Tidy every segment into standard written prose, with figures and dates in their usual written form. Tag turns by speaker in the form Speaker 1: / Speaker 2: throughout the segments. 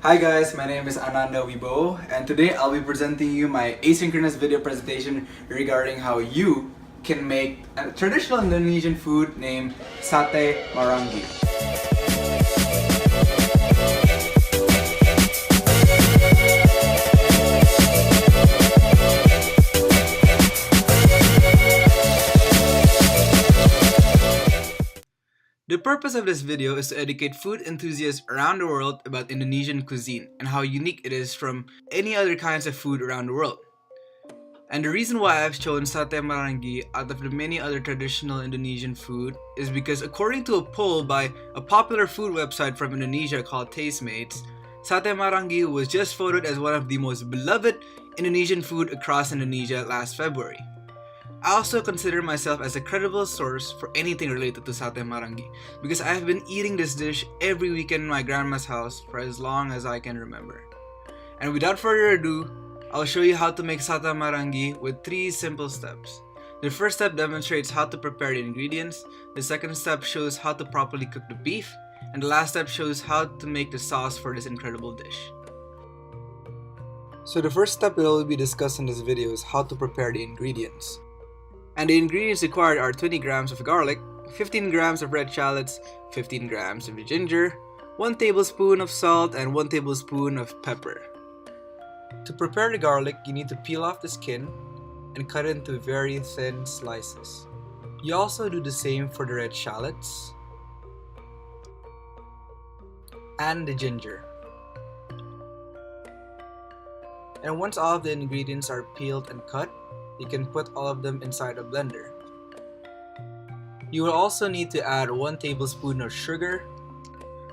Speaker 1: Hi guys, my name is Ananda Wibowo, and today I'll be presenting you my asynchronous video presentation regarding how you can make a traditional Indonesian food named Sate Maranggi. The purpose of this video is to educate food enthusiasts around the world about Indonesian cuisine and how unique it is from any other kinds of food around the world. And the reason why I've chosen Sate Maranggi out of the many other traditional Indonesian food is because according to a poll by a popular food website from Indonesia called Tastemates, Sate Maranggi was just voted as one of the most beloved Indonesian food across Indonesia last February. I also consider myself as a credible source for anything related to Sate Maranggi because I have been eating this dish every weekend in my grandma's house for as long as I can remember. And without further ado, I'll show you how to make Sate Maranggi with 3 simple steps. The first step demonstrates how to prepare the ingredients, the second step shows how to properly cook the beef, and the last step shows how to make the sauce for this incredible dish. So the first step that I will be discussing in this video is how to prepare the ingredients. And the ingredients required are 20 grams of garlic, 15 grams of red shallots, 15 grams of ginger, 1 tablespoon of salt, and 1 tablespoon of pepper. To prepare the garlic, you need to peel off the skin and cut it into very thin slices. You also do the same for the red shallots and the ginger. And once all of the ingredients are peeled and cut, you can put all of them inside a blender. You will also need to add 1 tablespoon of sugar,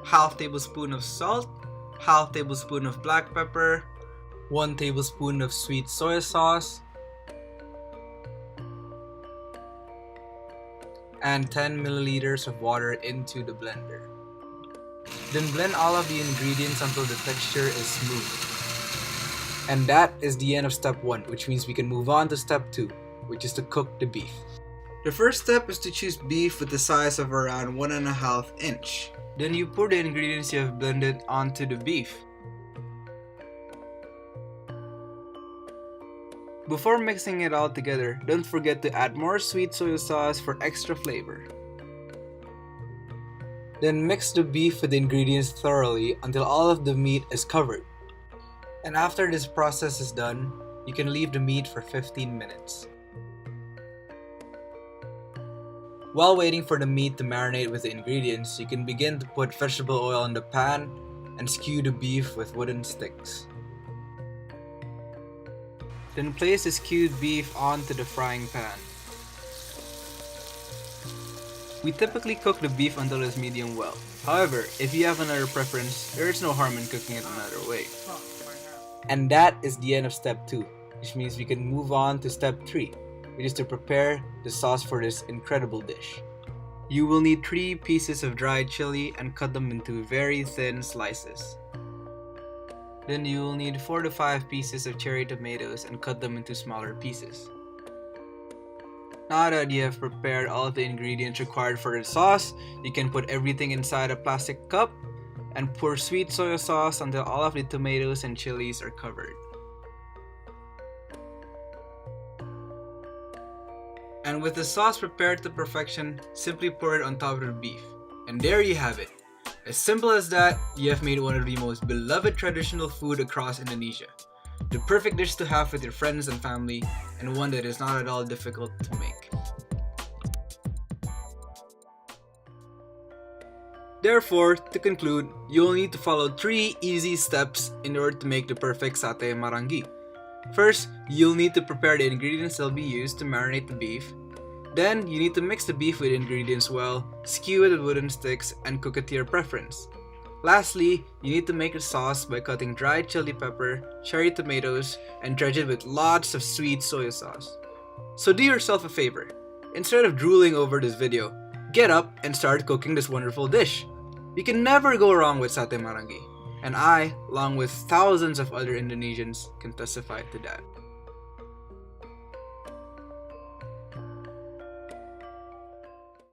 Speaker 1: half tablespoon of salt, half tablespoon of black pepper, 1 tablespoon of sweet soy sauce, and 10 milliliters of water into the blender. Then blend all of the ingredients until the texture is smooth. And that is the end of step 1, which means we can move on to step 2, which is to cook the beef. The first step is to choose beef with the size of around 1.5 inch. Then you pour the ingredients you have blended onto the beef. Before mixing it all together, don't forget to add more sweet soy sauce for extra flavor. Then mix the beef with the ingredients thoroughly until all of the meat is covered. And after this process is done, you can leave the meat for 15 minutes. While waiting for the meat to marinate with the ingredients, you can begin to put vegetable oil in the pan and skew the beef with wooden sticks. Then place the skewed beef onto the frying pan. We typically cook the beef until it's medium well. However, if you have another preference, there is no harm in cooking it another way. And that is the end of step 2, which means we can move on to step 3, which is to prepare the sauce for this incredible dish. You will need 3 pieces of dried chili and cut them into very thin slices. Then you will need 4 to 5 pieces of cherry tomatoes and cut them into smaller pieces. Now that you have prepared all of the ingredients required for the sauce, you can put everything inside a plastic cup and pour sweet soy sauce until all of the tomatoes and chilies are covered. And with the sauce prepared to perfection, simply pour it on top of the beef. And there you have it. As simple as that, you have made one of the most beloved traditional food across Indonesia. The perfect dish to have with your friends and family, and one that is not at all difficult to make. Therefore, to conclude, you will need to follow 3 easy steps in order to make the perfect Sate Maranggi. First, you'll need to prepare the ingredients that will be used to marinate the beef. Then, you need to mix the beef with ingredients well, skew it with wooden sticks, and cook it to your preference. Lastly, you need to make a sauce by cutting dried chili pepper, cherry tomatoes, and dredge it with lots of sweet soy sauce. So do yourself a favor. Instead of drooling over this video, get up and start cooking this wonderful dish. You can never go wrong with Sate Maranggi, and I, along with thousands of other Indonesians, can testify to that.